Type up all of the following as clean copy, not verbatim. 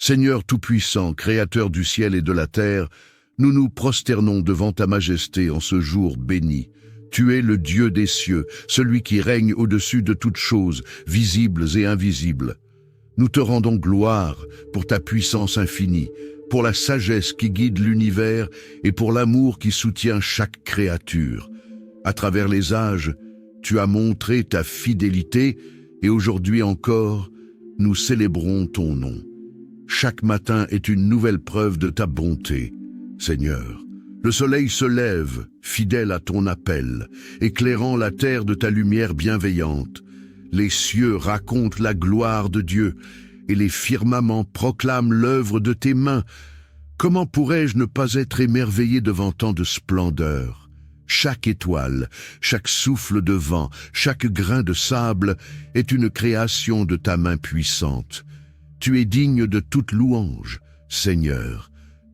Seigneur Tout-Puissant, Créateur du ciel et de la terre, nous nous prosternons devant ta majesté en ce jour béni. Tu es le Dieu des cieux, celui qui règne au-dessus de toutes choses, visibles et invisibles. Nous te rendons gloire pour ta puissance infinie, pour la sagesse qui guide l'univers et pour l'amour qui soutient chaque créature. À travers les âges, tu as montré ta fidélité et aujourd'hui encore, nous célébrons ton nom. Chaque matin est une nouvelle preuve de ta bonté, Seigneur. Le soleil se lève, fidèle à ton appel, éclairant la terre de ta lumière bienveillante. Les cieux racontent la gloire de Dieu, et les firmaments proclament l'œuvre de tes mains. Comment pourrais-je ne pas être émerveillé devant tant de splendeur? Chaque étoile, chaque souffle de vent, chaque grain de sable est une création de ta main puissante. Tu es digne de toute louange, Seigneur,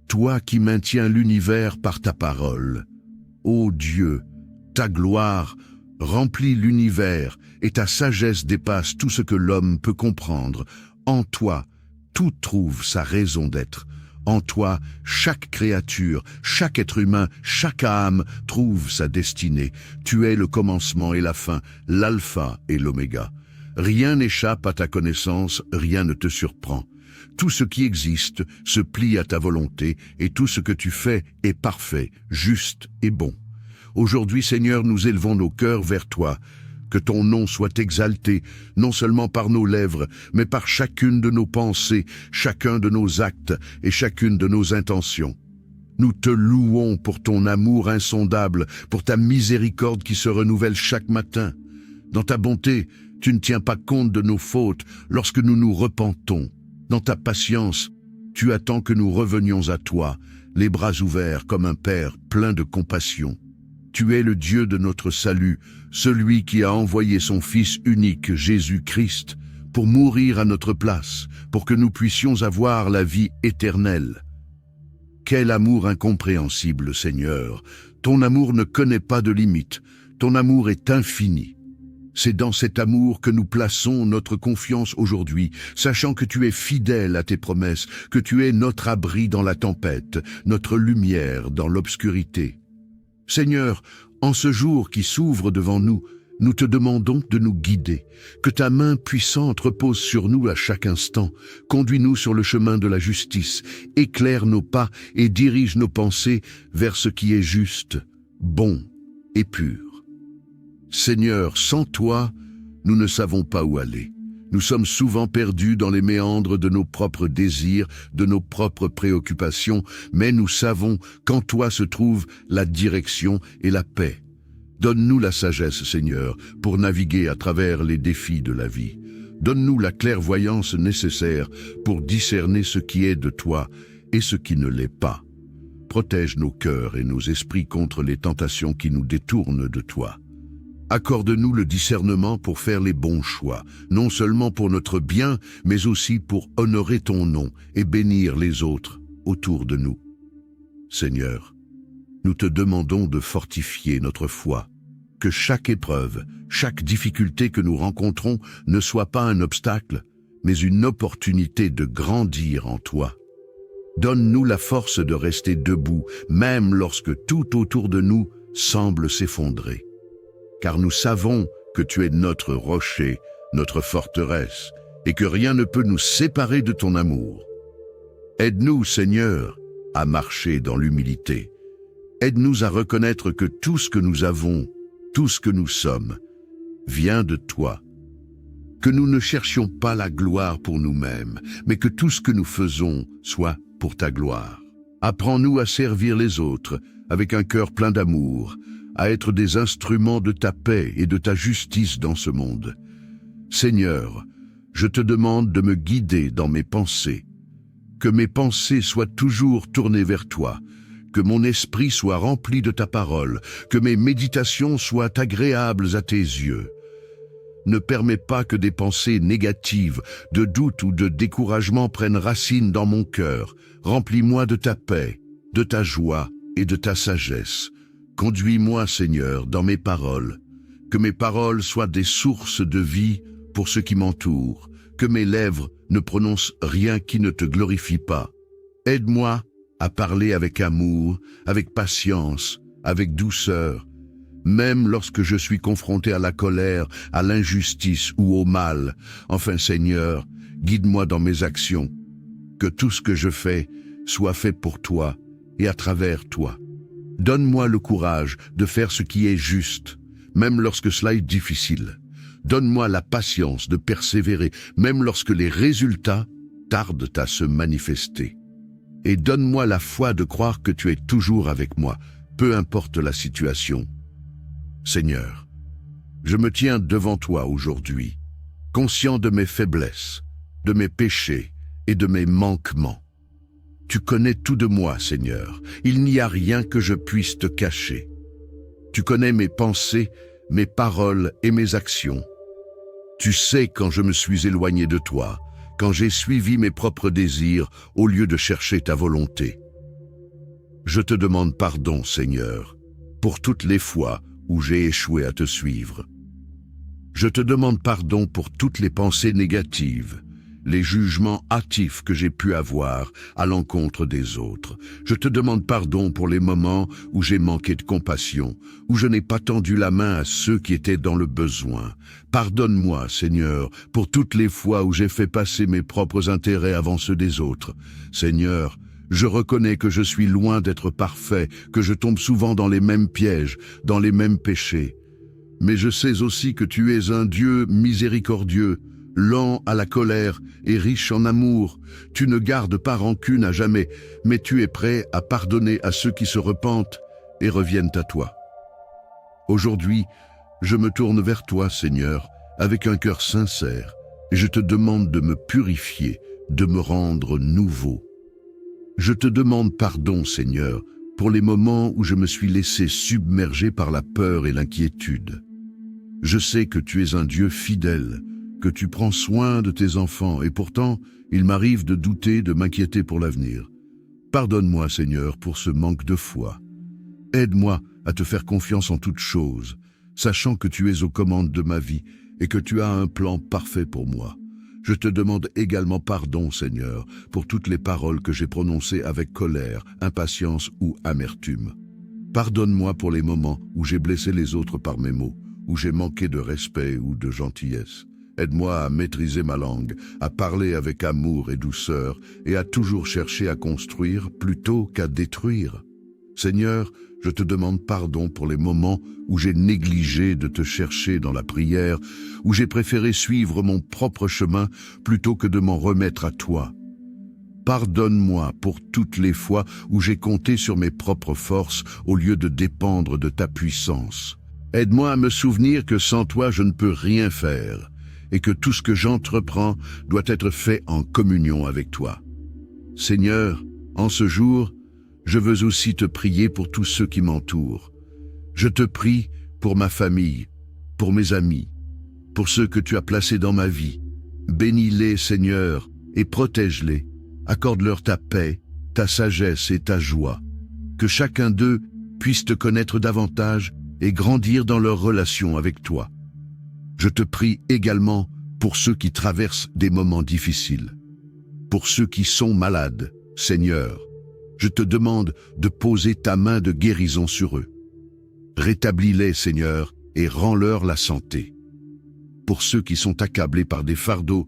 toi qui maintiens l'univers par ta parole. Ô Dieu, ta gloire remplit l'univers et ta sagesse dépasse tout ce que l'homme peut comprendre. En toi, tout trouve sa raison d'être. En toi, chaque créature, chaque être humain, chaque âme trouve sa destinée. Tu es le commencement et la fin, l'alpha et l'oméga. Rien n'échappe à ta connaissance, rien ne te surprend. Tout ce qui existe se plie à ta volonté et tout ce que tu fais est parfait, juste et bon. Aujourd'hui, Seigneur, nous élevons nos cœurs vers toi. Que ton nom soit exalté, non seulement par nos lèvres, mais par chacune de nos pensées, chacun de nos actes et chacune de nos intentions. Nous te louons pour ton amour insondable, pour ta miséricorde qui se renouvelle chaque matin. Dans ta bonté, tu ne tiens pas compte de nos fautes lorsque nous nous repentons. Dans ta patience, tu attends que nous revenions à toi, les bras ouverts comme un père plein de compassion. Tu es le Dieu de notre salut, celui qui a envoyé son Fils unique, Jésus-Christ, pour mourir à notre place, pour que nous puissions avoir la vie éternelle. Quel amour incompréhensible, Seigneur! Ton amour ne connaît pas de limite, ton amour est infini. C'est dans cet amour que nous plaçons notre confiance aujourd'hui, sachant que tu es fidèle à tes promesses, que tu es notre abri dans la tempête, notre lumière dans l'obscurité. Seigneur, en ce jour qui s'ouvre devant nous, nous te demandons de nous guider, que ta main puissante repose sur nous à chaque instant, conduis-nous sur le chemin de la justice, éclaire nos pas et dirige nos pensées vers ce qui est juste, bon et pur. Seigneur, sans toi, nous ne savons pas où aller. Nous sommes souvent perdus dans les méandres de nos propres désirs, de nos propres préoccupations, mais nous savons qu'en toi se trouve la direction et la paix. Donne-nous la sagesse, Seigneur, pour naviguer à travers les défis de la vie. Donne-nous la clairvoyance nécessaire pour discerner ce qui est de toi et ce qui ne l'est pas. Protège nos cœurs et nos esprits contre les tentations qui nous détournent de toi. Accorde-nous le discernement pour faire les bons choix, non seulement pour notre bien, mais aussi pour honorer ton nom et bénir les autres autour de nous. Seigneur, nous te demandons de fortifier notre foi, que chaque épreuve, chaque difficulté que nous rencontrons ne soit pas un obstacle, mais une opportunité de grandir en toi. Donne-nous la force de rester debout, même lorsque tout autour de nous semble s'effondrer. Car nous savons que tu es notre rocher, notre forteresse, et que rien ne peut nous séparer de ton amour. Aide-nous, Seigneur, à marcher dans l'humilité. Aide-nous à reconnaître que tout ce que nous avons, tout ce que nous sommes, vient de toi. Que nous ne cherchions pas la gloire pour nous-mêmes, mais que tout ce que nous faisons soit pour ta gloire. Apprends-nous à servir les autres avec un cœur plein d'amour, à être des instruments de ta paix et de ta justice dans ce monde. Seigneur, je te demande de me guider dans mes pensées, que mes pensées soient toujours tournées vers toi, que mon esprit soit rempli de ta parole, que mes méditations soient agréables à tes yeux. Ne permets pas que des pensées négatives, de doute ou de découragement prennent racine dans mon cœur. Remplis-moi de ta paix, de ta joie et de ta sagesse. Conduis-moi, Seigneur, dans mes paroles, que mes paroles soient des sources de vie pour ceux qui m'entourent, que mes lèvres ne prononcent rien qui ne te glorifie pas. Aide-moi à parler avec amour, avec patience, avec douceur, même lorsque je suis confronté à la colère, à l'injustice ou au mal. Enfin, Seigneur, guide-moi dans mes actions, que tout ce que je fais soit fait pour toi et à travers toi. Donne-moi le courage de faire ce qui est juste, même lorsque cela est difficile. Donne-moi la patience de persévérer, même lorsque les résultats tardent à se manifester. Et donne-moi la foi de croire que tu es toujours avec moi, peu importe la situation. Seigneur, je me tiens devant toi aujourd'hui, conscient de mes faiblesses, de mes péchés et de mes manquements. Tu connais tout de moi, Seigneur. Il n'y a rien que je puisse te cacher. Tu connais mes pensées, mes paroles et mes actions. Tu sais quand je me suis éloigné de toi, quand j'ai suivi mes propres désirs au lieu de chercher ta volonté. Je te demande pardon, Seigneur, pour toutes les fois où j'ai échoué à te suivre. Je te demande pardon pour toutes les pensées négatives, les jugements hâtifs que j'ai pu avoir à l'encontre des autres. Je te demande pardon pour les moments où j'ai manqué de compassion, où je n'ai pas tendu la main à ceux qui étaient dans le besoin. Pardonne-moi, Seigneur, pour toutes les fois où j'ai fait passer mes propres intérêts avant ceux des autres. Seigneur, je reconnais que je suis loin d'être parfait, que je tombe souvent dans les mêmes pièges, dans les mêmes péchés. Mais je sais aussi que tu es un Dieu miséricordieux, lent à la colère et riche en amour. Tu ne gardes pas rancune à jamais, mais tu es prêt à pardonner à ceux qui se repentent et reviennent à toi. Aujourd'hui, je me tourne vers toi, Seigneur, avec un cœur sincère, et je te demande de me purifier, de me rendre nouveau. Je te demande pardon, Seigneur, pour les moments où je me suis laissé submerger par la peur et l'inquiétude. Je sais que tu es un Dieu fidèle, que tu prends soin de tes enfants, et pourtant, il m'arrive de douter, de m'inquiéter pour l'avenir. Pardonne-moi, Seigneur, pour ce manque de foi. Aide-moi à te faire confiance en toutes choses, sachant que tu es aux commandes de ma vie et que tu as un plan parfait pour moi. Je te demande également pardon, Seigneur, pour toutes les paroles que j'ai prononcées avec colère, impatience ou amertume. Pardonne-moi pour les moments où j'ai blessé les autres par mes mots, où j'ai manqué de respect ou de gentillesse. Aide-moi à maîtriser ma langue, à parler avec amour et douceur, et à toujours chercher à construire plutôt qu'à détruire. Seigneur, je te demande pardon pour les moments où j'ai négligé de te chercher dans la prière, où j'ai préféré suivre mon propre chemin plutôt que de m'en remettre à toi. Pardonne-moi pour toutes les fois où j'ai compté sur mes propres forces au lieu de dépendre de ta puissance. Aide-moi à me souvenir que sans toi je ne peux rien faire, et que tout ce que j'entreprends doit être fait en communion avec toi. Seigneur, en ce jour, je veux aussi te prier pour tous ceux qui m'entourent. Je te prie pour ma famille, pour mes amis, pour ceux que tu as placés dans ma vie. Bénis-les, Seigneur, et protège-les. Accorde-leur ta paix, ta sagesse et ta joie. Que chacun d'eux puisse te connaître davantage et grandir dans leur relation avec toi. Je te prie également pour ceux qui traversent des moments difficiles, pour ceux qui sont malades, Seigneur. Je te demande de poser ta main de guérison sur eux. Rétablis-les, Seigneur, et rends-leur la santé. Pour ceux qui sont accablés par des fardeaux,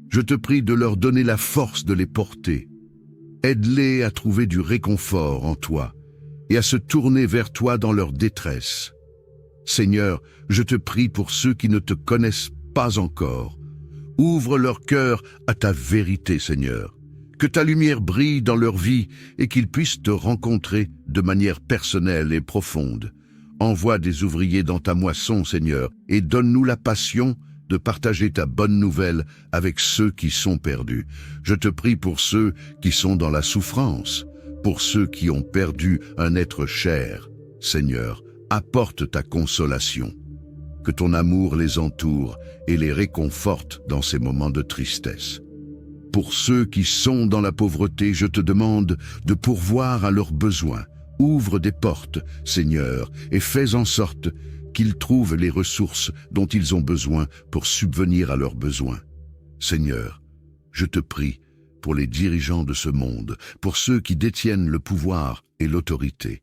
je te prie de leur donner la force de les porter. Aide-les à trouver du réconfort en toi et à se tourner vers toi dans leur détresse. Seigneur, je te prie pour ceux qui ne te connaissent pas encore. Ouvre leur cœur à ta vérité, Seigneur. Que ta lumière brille dans leur vie et qu'ils puissent te rencontrer de manière personnelle et profonde. Envoie des ouvriers dans ta moisson, Seigneur, et donne-nous la passion de partager ta bonne nouvelle avec ceux qui sont perdus. Je te prie pour ceux qui sont dans la souffrance, pour ceux qui ont perdu un être cher. Seigneur, apporte ta consolation. Que ton amour les entoure et les réconforte dans ces moments de tristesse. Pour ceux qui sont dans la pauvreté, je te demande de pourvoir à leurs besoins. Ouvre des portes, Seigneur, et fais en sorte qu'ils trouvent les ressources dont ils ont besoin pour subvenir à leurs besoins. Seigneur, je te prie pour les dirigeants de ce monde, pour ceux qui détiennent le pouvoir et l'autorité.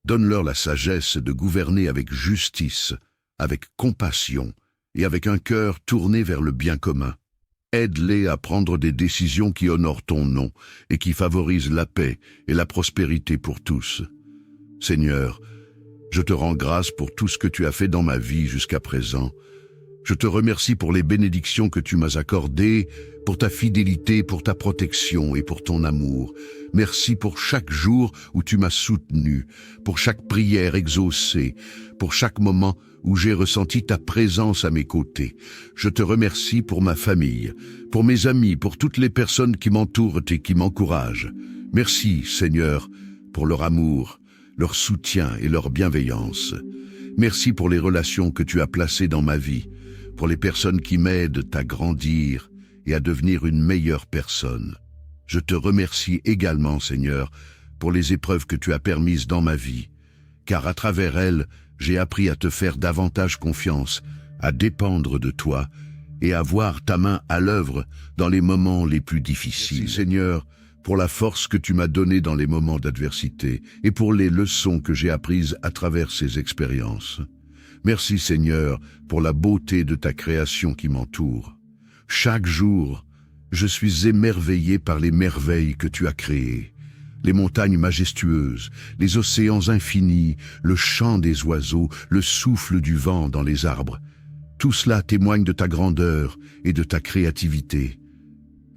Donne-leur la sagesse de gouverner avec justice, avec compassion et avec un cœur tourné vers le bien commun. Aide-les à prendre des décisions qui honorent ton nom et qui favorisent la paix et la prospérité pour tous. Seigneur, je te rends grâce pour tout ce que tu as fait dans ma vie jusqu'à présent. Je te remercie pour les bénédictions que tu m'as accordées, pour ta fidélité, pour ta protection et pour ton amour. Merci pour chaque jour où tu m'as soutenu, pour chaque prière exaucée, pour chaque moment où j'ai ressenti ta présence à mes côtés. Je te remercie pour ma famille, pour mes amis, pour toutes les personnes qui m'entourent et qui m'encouragent. Merci, Seigneur, pour leur amour, leur soutien et leur bienveillance. Merci pour les relations que tu as placées dans ma vie, pour les personnes qui m'aident à grandir et à devenir une meilleure personne. Je te remercie également, Seigneur, pour les épreuves que tu as permises dans ma vie, car à travers elles, j'ai appris à te faire davantage confiance, à dépendre de toi et à voir ta main à l'œuvre dans les moments les plus difficiles. Merci, Seigneur, pour la force que tu m'as donnée dans les moments d'adversité et pour les leçons que j'ai apprises à travers ces expériences. Merci, Seigneur, pour la beauté de ta création qui m'entoure. Chaque jour, je suis émerveillé par les merveilles que tu as créées. Les montagnes majestueuses, les océans infinis, le chant des oiseaux, le souffle du vent dans les arbres. Tout cela témoigne de ta grandeur et de ta créativité.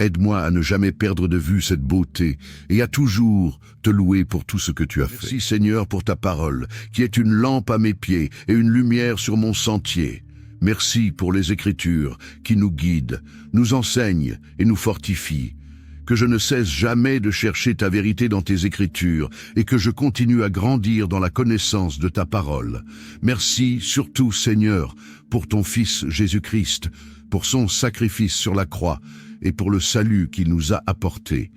Aide-moi à ne jamais perdre de vue cette beauté et à toujours te louer pour tout ce que tu as fait. Merci, Seigneur, pour ta parole, qui est une lampe à mes pieds et une lumière sur mon sentier. Merci pour les Écritures qui nous guident, nous enseignent et nous fortifient. Que je ne cesse jamais de chercher ta vérité dans tes Écritures et que je continue à grandir dans la connaissance de ta parole. Merci surtout, Seigneur, pour ton Fils Jésus-Christ, pour son sacrifice sur la croix et pour le salut qu'il nous a apporté.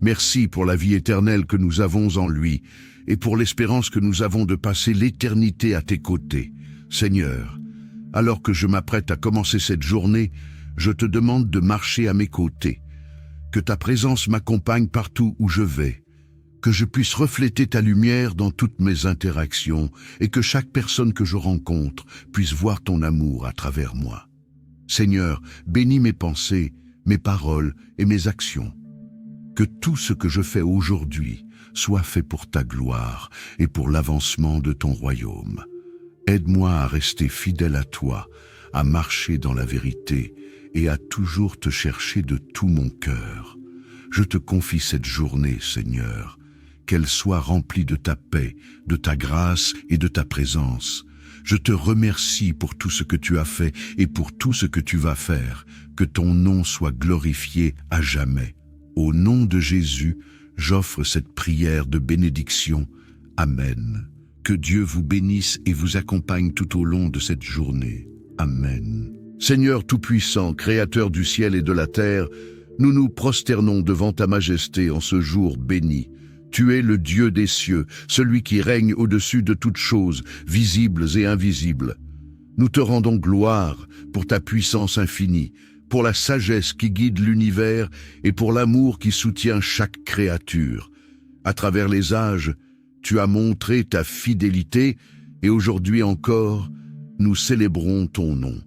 Merci pour la vie éternelle que nous avons en lui et pour l'espérance que nous avons de passer l'éternité à tes côtés. Seigneur, alors que je m'apprête à commencer cette journée, je te demande de marcher à mes côtés. Que ta présence m'accompagne partout où je vais, que je puisse refléter ta lumière dans toutes mes interactions et que chaque personne que je rencontre puisse voir ton amour à travers moi. Seigneur, bénis mes pensées, mes paroles et mes actions. Que tout ce que je fais aujourd'hui soit fait pour ta gloire et pour l'avancement de ton royaume. Aide-moi à rester fidèle à toi, à marcher dans la vérité et à toujours te chercher de tout mon cœur. Je te confie cette journée, Seigneur, qu'elle soit remplie de ta paix, de ta grâce et de ta présence. Je te remercie pour tout ce que tu as fait et pour tout ce que tu vas faire. Que ton nom soit glorifié à jamais. Au nom de Jésus, j'offre cette prière de bénédiction. Amen. Que Dieu vous bénisse et vous accompagne tout au long de cette journée. Amen. Seigneur Tout-Puissant, Créateur du ciel et de la terre, nous nous prosternons devant ta majesté en ce jour béni. Tu es le Dieu des cieux, celui qui règne au-dessus de toutes choses, visibles et invisibles. Nous te rendons gloire pour ta puissance infinie, pour la sagesse qui guide l'univers et pour l'amour qui soutient chaque créature. À travers les âges, tu as montré ta fidélité et aujourd'hui encore, nous célébrons ton nom.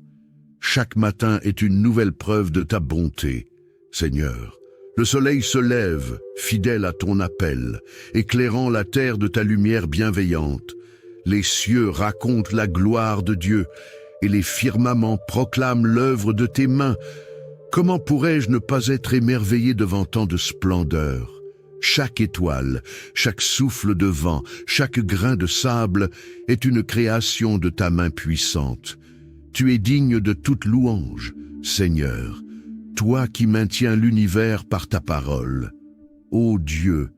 Chaque matin est une nouvelle preuve de ta bonté, Seigneur. Le soleil se lève, fidèle à ton appel, éclairant la terre de ta lumière bienveillante. Les cieux racontent la gloire de Dieu et les firmaments proclament l'œuvre de tes mains. Comment pourrais-je ne pas être émerveillé devant tant de splendeur? Chaque étoile, chaque souffle de vent, chaque grain de sable est une création de ta main puissante. Tu es digne de toute louange, Seigneur, toi qui maintiens l'univers par ta parole. Ô Dieu,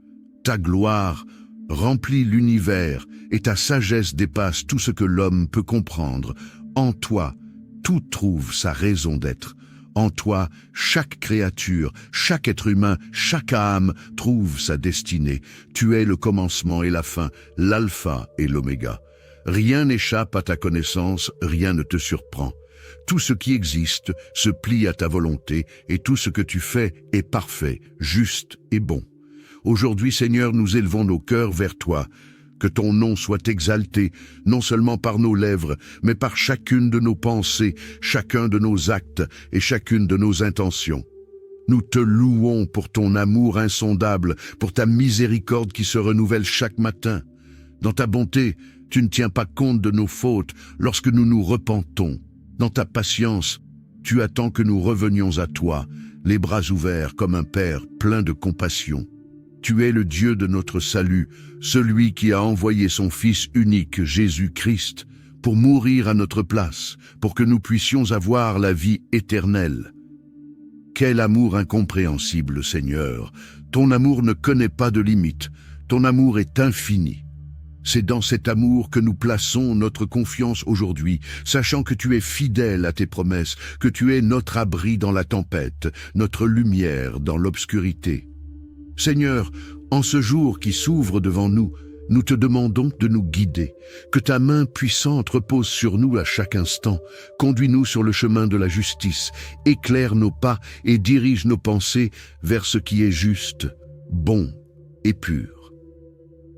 ta gloire remplit l'univers et ta sagesse dépasse tout ce que l'homme peut comprendre. En toi, tout trouve sa raison d'être. En toi, chaque créature, chaque être humain, chaque âme trouve sa destinée. Tu es le commencement et la fin, l'alpha et l'oméga. Rien n'échappe à ta connaissance, rien ne te surprend. Tout ce qui existe se plie à ta volonté, et tout ce que tu fais est parfait, juste et bon. Aujourd'hui, Seigneur, nous élevons nos cœurs vers toi. Que ton nom soit exalté, non seulement par nos lèvres, mais par chacune de nos pensées, chacun de nos actes et chacune de nos intentions. Nous te louons pour ton amour insondable, pour ta miséricorde qui se renouvelle chaque matin. Dans ta bonté, tu ne tiens pas compte de nos fautes lorsque nous nous repentons. Dans ta patience, tu attends que nous revenions à toi, les bras ouverts comme un Père plein de compassion. Tu es le Dieu de notre salut, celui qui a envoyé son Fils unique, Jésus-Christ, pour mourir à notre place, pour que nous puissions avoir la vie éternelle. Quel amour incompréhensible, Seigneur! Ton amour ne connaît pas de limite, ton amour est infini. C'est dans cet amour que nous plaçons notre confiance aujourd'hui, sachant que tu es fidèle à tes promesses, que tu es notre abri dans la tempête, notre lumière dans l'obscurité. Seigneur, en ce jour qui s'ouvre devant nous, nous te demandons de nous guider, que ta main puissante repose sur nous à chaque instant. Conduis-nous sur le chemin de la justice, éclaire nos pas et dirige nos pensées vers ce qui est juste, bon et pur.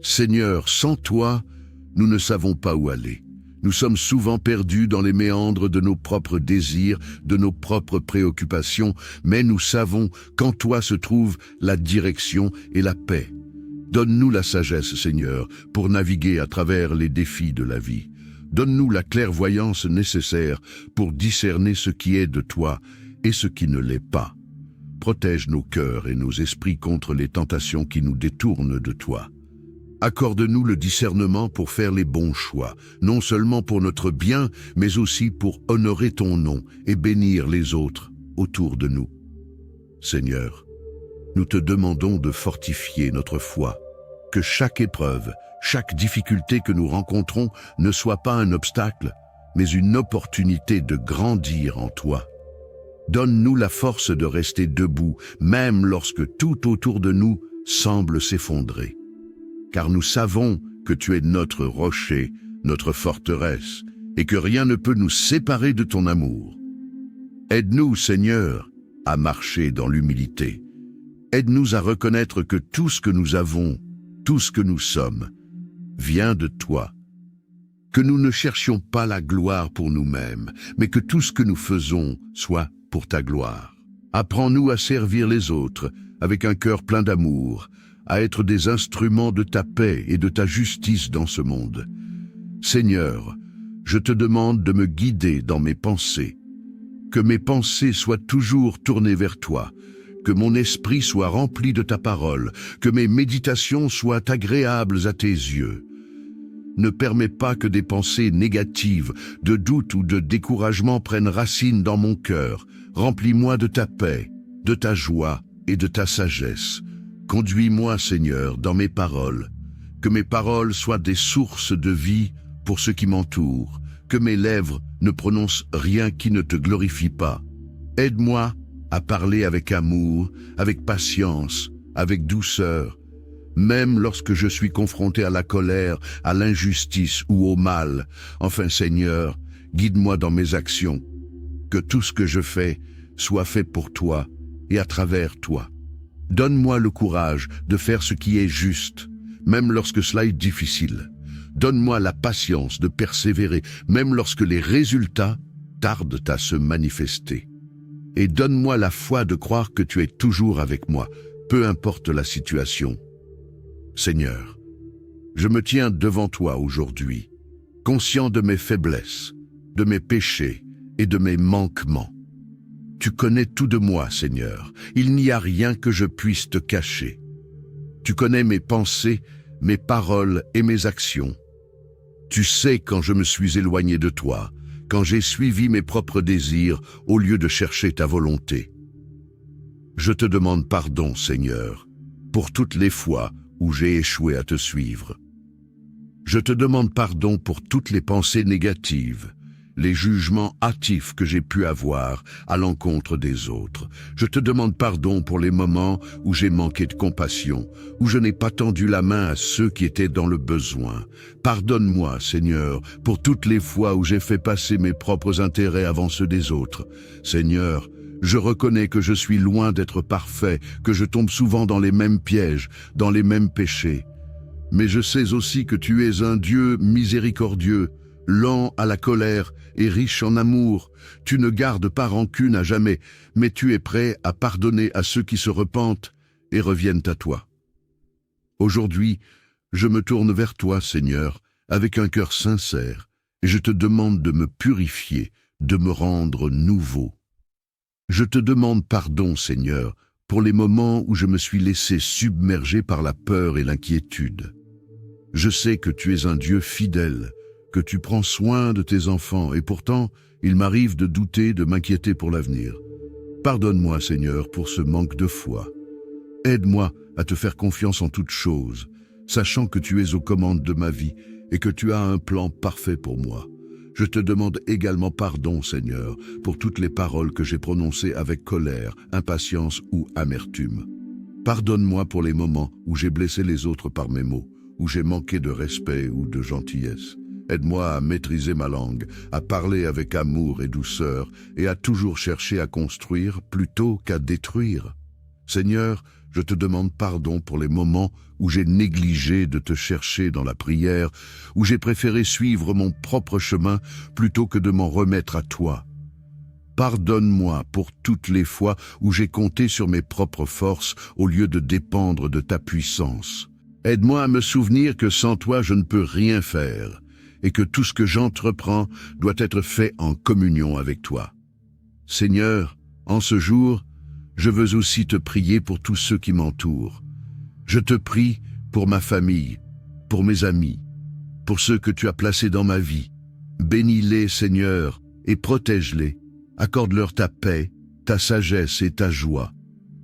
Seigneur, sans toi, nous ne savons pas où aller. Nous sommes souvent perdus dans les méandres de nos propres désirs, de nos propres préoccupations, mais nous savons qu'en toi se trouve la direction et la paix. Donne-nous la sagesse, Seigneur, pour naviguer à travers les défis de la vie. Donne-nous la clairvoyance nécessaire pour discerner ce qui est de toi et ce qui ne l'est pas. Protège nos cœurs et nos esprits contre les tentations qui nous détournent de toi. Accorde-nous le discernement pour faire les bons choix, non seulement pour notre bien, mais aussi pour honorer ton nom et bénir les autres autour de nous. Seigneur, nous te demandons de fortifier notre foi, que chaque épreuve, chaque difficulté que nous rencontrons ne soit pas un obstacle, mais une opportunité de grandir en toi. Donne-nous la force de rester debout, même lorsque tout autour de nous semble s'effondrer. Car nous savons que tu es notre rocher, notre forteresse, et que rien ne peut nous séparer de ton amour. Aide-nous, Seigneur, à marcher dans l'humilité. Aide-nous à reconnaître que tout ce que nous avons, tout ce que nous sommes, vient de toi. Que nous ne cherchions pas la gloire pour nous-mêmes, mais que tout ce que nous faisons soit pour ta gloire. Apprends-nous à servir les autres avec un cœur plein d'amour, à être des instruments de ta paix et de ta justice dans ce monde. Seigneur, je te demande de me guider dans mes pensées, que mes pensées soient toujours tournées vers toi, que mon esprit soit rempli de ta parole, que mes méditations soient agréables à tes yeux. Ne permets pas que des pensées négatives, de doute ou de découragement prennent racine dans mon cœur. Remplis-moi de ta paix, de ta joie et de ta sagesse. Conduis-moi, Seigneur, dans mes paroles, que mes paroles soient des sources de vie pour ceux qui m'entourent, que mes lèvres ne prononcent rien qui ne te glorifie pas. Aide-moi à parler avec amour, avec patience, avec douceur, même lorsque je suis confronté à la colère, à l'injustice ou au mal. Enfin, Seigneur, guide-moi dans mes actions, que tout ce que je fais soit fait pour toi et à travers toi. Donne-moi le courage de faire ce qui est juste, même lorsque cela est difficile. Donne-moi la patience de persévérer, même lorsque les résultats tardent à se manifester. Et donne-moi la foi de croire que tu es toujours avec moi, peu importe la situation. Seigneur, je me tiens devant toi aujourd'hui, conscient de mes faiblesses, de mes péchés et de mes manquements. Tu connais tout de moi, Seigneur. Il n'y a rien que je puisse te cacher. Tu connais mes pensées, mes paroles et mes actions. Tu sais quand je me suis éloigné de toi, quand j'ai suivi mes propres désirs au lieu de chercher ta volonté. Je te demande pardon, Seigneur, pour toutes les fois où j'ai échoué à te suivre. Je te demande pardon pour toutes les pensées négatives, les jugements hâtifs que j'ai pu avoir à l'encontre des autres. Je te demande pardon pour les moments où j'ai manqué de compassion, où je n'ai pas tendu la main à ceux qui étaient dans le besoin. Pardonne-moi, Seigneur, pour toutes les fois où j'ai fait passer mes propres intérêts avant ceux des autres. Seigneur, je reconnais que je suis loin d'être parfait, que je tombe souvent dans les mêmes pièges, dans les mêmes péchés. Mais je sais aussi que tu es un Dieu miséricordieux, lent à la colère et riche en amour. Tu ne gardes pas rancune à jamais, mais tu es prêt à pardonner à ceux qui se repentent et reviennent à toi. Aujourd'hui, je me tourne vers toi, Seigneur, avec un cœur sincère, et je te demande de me purifier, de me rendre nouveau. Je te demande pardon, Seigneur, pour les moments où je me suis laissé submerger par la peur et l'inquiétude. Je sais que tu es un Dieu fidèle, que tu prends soin de tes enfants, et pourtant, il m'arrive de douter, de m'inquiéter pour l'avenir. Pardonne-moi, Seigneur, pour ce manque de foi. Aide-moi à te faire confiance en toutes choses, sachant que tu es aux commandes de ma vie et que tu as un plan parfait pour moi. Je te demande également pardon, Seigneur, pour toutes les paroles que j'ai prononcées avec colère, impatience ou amertume. Pardonne-moi pour les moments où j'ai blessé les autres par mes mots, où j'ai manqué de respect ou de gentillesse. Aide-moi à maîtriser ma langue, à parler avec amour et douceur, et à toujours chercher à construire plutôt qu'à détruire. Seigneur, je te demande pardon pour les moments où j'ai négligé de te chercher dans la prière, où j'ai préféré suivre mon propre chemin plutôt que de m'en remettre à toi. Pardonne-moi pour toutes les fois où j'ai compté sur mes propres forces au lieu de dépendre de ta puissance. Aide-moi à me souvenir que sans toi je ne peux rien faire, et que tout ce que j'entreprends doit être fait en communion avec toi. Seigneur, en ce jour, je veux aussi te prier pour tous ceux qui m'entourent. Je te prie pour ma famille, pour mes amis, pour ceux que tu as placés dans ma vie. Bénis-les, Seigneur, et protège-les. Accorde-leur ta paix, ta sagesse et ta joie.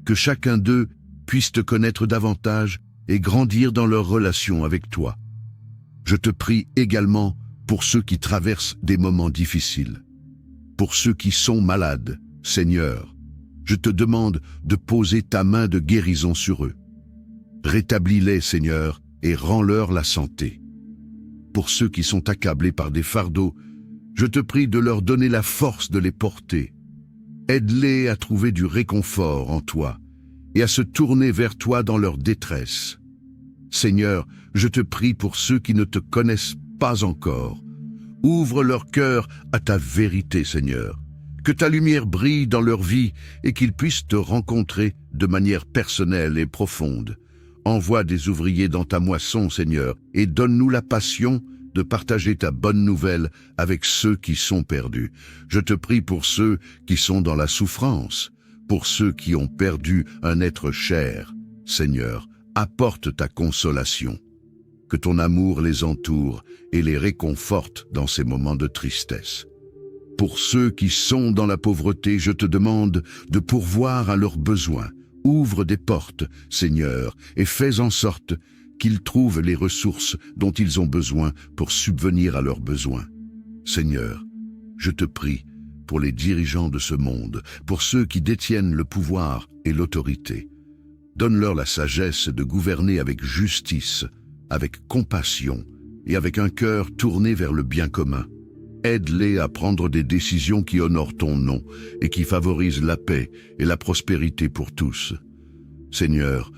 Que chacun d'eux puisse te connaître davantage et grandir dans leur relation avec toi. Je te prie également pour ceux qui traversent des moments difficiles. Pour ceux qui sont malades, Seigneur, je te demande de poser ta main de guérison sur eux. Rétablis-les, Seigneur, et rends-leur la santé. Pour ceux qui sont accablés par des fardeaux, je te prie de leur donner la force de les porter. Aide-les à trouver du réconfort en toi et à se tourner vers toi dans leur détresse. Seigneur, je te prie pour ceux qui ne te connaissent pas encore. Ouvre leur cœur à ta vérité, Seigneur. Que ta lumière brille dans leur vie et qu'ils puissent te rencontrer de manière personnelle et profonde. Envoie des ouvriers dans ta moisson, Seigneur, et donne-nous la passion de partager ta bonne nouvelle avec ceux qui sont perdus. Je te prie pour ceux qui sont dans la souffrance, pour ceux qui ont perdu un être cher. Seigneur, apporte ta consolation. Que ton amour les entoure et les réconforte dans ces moments de tristesse. Pour ceux qui sont dans la pauvreté, je te demande de pourvoir à leurs besoins. Ouvre des portes, Seigneur, et fais en sorte qu'ils trouvent les ressources dont ils ont besoin pour subvenir à leurs besoins. Seigneur, je te prie pour les dirigeants de ce monde, pour ceux qui détiennent le pouvoir et l'autorité. Donne-leur la sagesse de gouverner avec justice, avec compassion et avec un cœur tourné vers le bien commun. Aide-les à prendre des décisions qui honorent ton nom et qui favorisent la paix et la prospérité pour tous. Seigneur,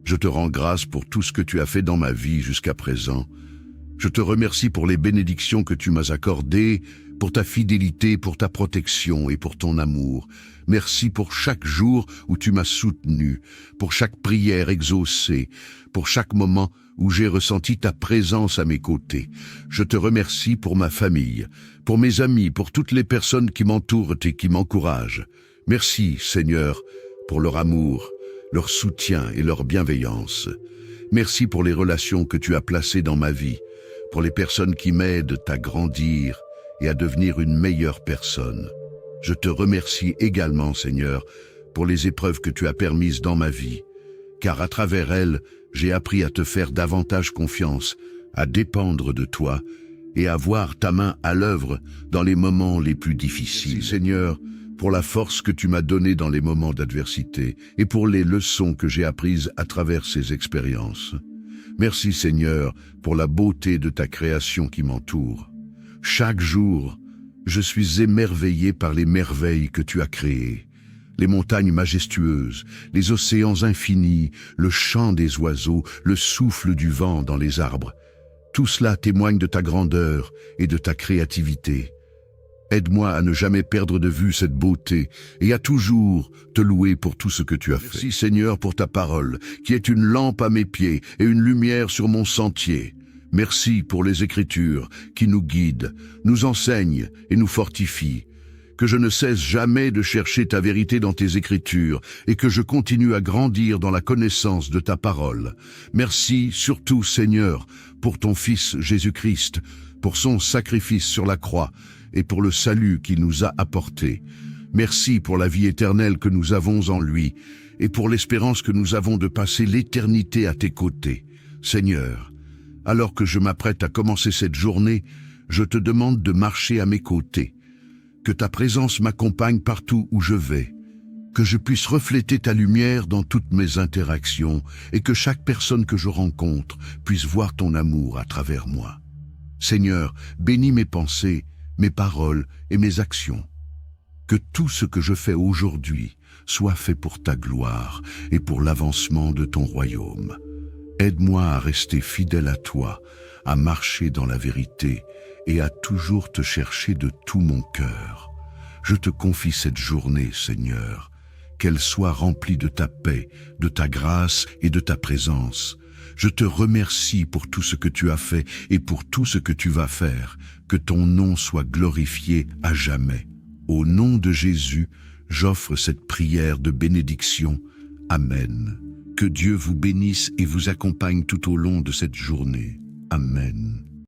je te rends grâce pour tout ce que tu as fait dans ma vie jusqu'à présent. Je te remercie pour les bénédictions que tu m'as accordées, pour ta fidélité, pour ta protection et pour ton amour. Merci pour chaque jour où tu m'as soutenu, pour chaque prière exaucée, pour chaque moment où j'ai ressenti ta présence à mes côtés. Je te remercie pour ma famille, pour mes amis, pour toutes les personnes qui m'entourent et qui m'encouragent. Merci, Seigneur, pour leur amour, leur soutien et leur bienveillance. Merci pour les relations que tu as placées dans ma vie, pour les personnes qui m'aident à grandir et à devenir une meilleure personne. Je te remercie également, Seigneur, pour les épreuves que tu as permises dans ma vie, car à travers elles, j'ai appris à te faire davantage confiance, à dépendre de toi et à voir ta main à l'œuvre dans les moments les plus difficiles. Merci, Seigneur, pour la force que tu m'as donnée dans les moments d'adversité et pour les leçons que j'ai apprises à travers ces expériences. Merci, Seigneur, pour la beauté de ta création qui m'entoure. Chaque jour, je suis émerveillé par les merveilles que tu as créées. Les montagnes majestueuses, les océans infinis, le chant des oiseaux, le souffle du vent dans les arbres. Tout cela témoigne de ta grandeur et de ta créativité. Aide-moi à ne jamais perdre de vue cette beauté et à toujours te louer pour tout ce que tu as fait. Merci Seigneur pour ta parole, qui est une lampe à mes pieds et une lumière sur mon sentier. Merci pour les Écritures qui nous guident, nous enseignent et nous fortifient. Que je ne cesse jamais de chercher ta vérité dans tes Écritures et que je continue à grandir dans la connaissance de ta parole. Merci surtout, Seigneur, pour ton Fils Jésus-Christ, pour son sacrifice sur la croix et pour le salut qu'il nous a apporté. Merci pour la vie éternelle que nous avons en lui et pour l'espérance que nous avons de passer l'éternité à tes côtés. Seigneur, alors que je m'apprête à commencer cette journée, je te demande de marcher à mes côtés. Que ta présence m'accompagne partout où je vais, que je puisse refléter ta lumière dans toutes mes interactions et que chaque personne que je rencontre puisse voir ton amour à travers moi. Seigneur, bénis mes pensées, mes paroles et mes actions. Que tout ce que je fais aujourd'hui soit fait pour ta gloire et pour l'avancement de ton royaume. Aide-moi à rester fidèle à toi, à marcher dans la vérité et à toujours te chercher de tout mon cœur. Je te confie cette journée, Seigneur, qu'elle soit remplie de ta paix, de ta grâce et de ta présence. Je te remercie pour tout ce que tu as fait et pour tout ce que tu vas faire. Que ton nom soit glorifié à jamais. Au nom de Jésus, j'offre cette prière de bénédiction. Amen. Que Dieu vous bénisse et vous accompagne tout au long de cette journée. Amen.